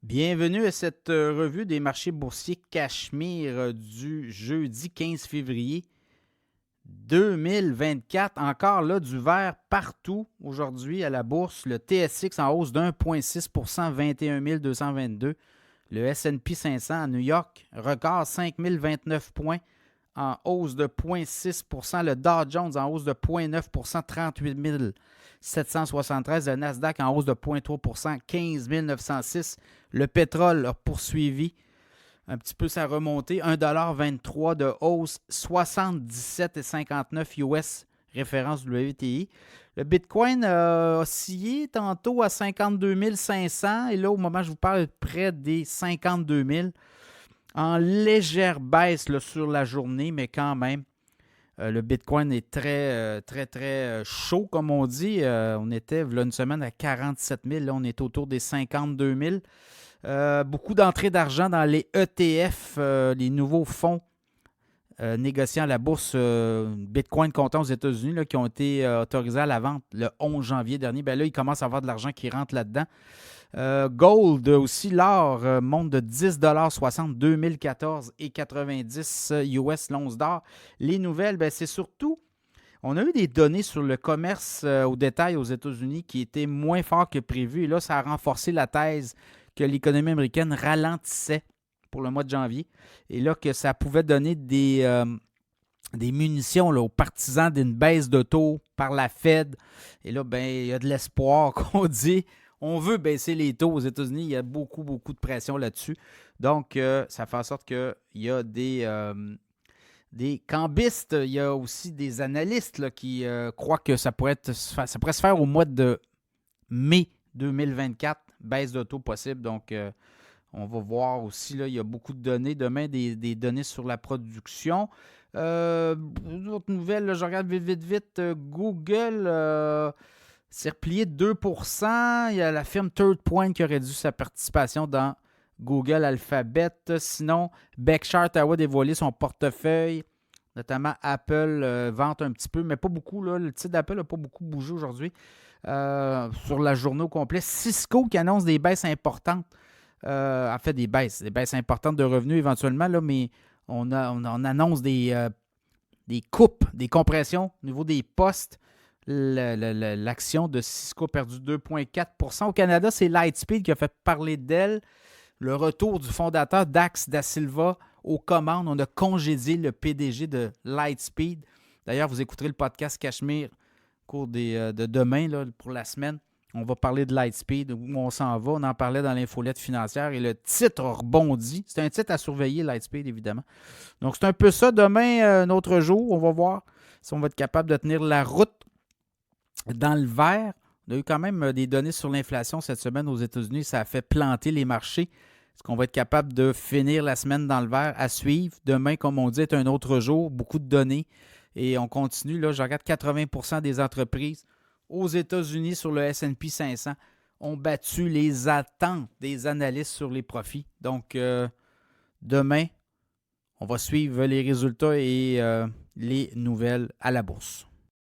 Bienvenue à cette revue des marchés boursiers Cachemire du jeudi 15 février 2024. Encore là, du vert partout aujourd'hui à la bourse. Le TSX en hausse d'1,6 21 222. Le S&P 500 à New York, record 5 029 points en hausse de 0,6 %. Le Dow Jones en hausse de 0,9 %, 38 773. Le Nasdaq en hausse de 0,3 %, 15 906. Le pétrole a poursuivi un petit peu sa remontée. 1,23 $ de hausse, 77,59 US, référence WTI. Le Bitcoin a oscillé tantôt à 52 500 et là, au moment où je vous parle, près des 52 000. En légère baisse là, sur la journée, mais quand même, le Bitcoin est très chaud, comme on dit. On était, là, une semaine à 47 000. Là, on est autour des 52 000. Beaucoup d'entrées d'argent dans les ETF, les nouveaux fonds négociant à la bourse Bitcoin comptant aux États-Unis là, qui ont été autorisés à la vente le 11 janvier dernier. Bien là, il commence à avoir de l'argent qui rentre là-dedans. Gold aussi, l'or monte de 10,60 $, 2014,90 US l'once d'or. Les nouvelles, ben, c'est surtout, on a eu des données sur le commerce au détail aux États-Unis qui étaient moins forts que prévu. Et là, ça a renforcé la thèse que l'économie américaine ralentissait pour le mois de janvier. Et là, que ça pouvait donner des munitions là, aux partisans d'une baisse de taux par la Fed. Et là, ben, il y a de l'espoir qu'on dit. On veut baisser les taux aux États-Unis. Il y a beaucoup de pression là-dessus. Donc, ça fait en sorte qu'il y a des cambistes. Il y a aussi des analystes là, qui croient que ça pourrait se faire au mois de mai 2024. Baisse de taux possible. Donc, on va voir aussi, là, il y a beaucoup de données. Demain, des données sur la production. Une autre nouvelle, là, je regarde vite. Google s'est replié de 2 %. Il y a la firme Third Point qui a réduit sa participation dans Google Alphabet. Sinon, Berkshire Hathaway a dévoilé son portefeuille. Notamment Apple vante un petit peu, mais pas beaucoup. Là. Le titre d'Apple n'a pas beaucoup bougé aujourd'hui sur la journée au complet. Cisco qui annonce des baisses importantes. En fait, des baisses importantes de revenus éventuellement, là, mais on annonce des coupes, des compressions au niveau des postes. L'action de Cisco a perdu 2,4 % Au Canada, c'est Lightspeed qui a fait parler d'elle. Le retour du fondateur Dax Da Silva aux commandes. On a congédié le PDG de Lightspeed. D'ailleurs, vous écouterez le podcast Cachemire au cours de demain là, pour la semaine. On va parler de Lightspeed, où on s'en va. On en parlait dans l'infolette financière et le titre rebondit. C'est un titre à surveiller, Lightspeed, évidemment. Donc, c'est un peu ça. Demain, un autre jour, on va voir si on va être capable de tenir la route dans le vert. On a eu quand même des données sur l'inflation cette semaine aux États-Unis. Ça a fait planter les marchés. Est-ce qu'on va être capable de finir la semaine dans le vert à suivre? Demain, comme on dit, est un autre jour. Beaucoup de données. Et on continue. Là, je regarde 80 % des entreprises aux États-Unis sur le S&P 500 ont battu les attentes des analystes sur les profits. Donc, demain, on va suivre les résultats et les nouvelles à la bourse.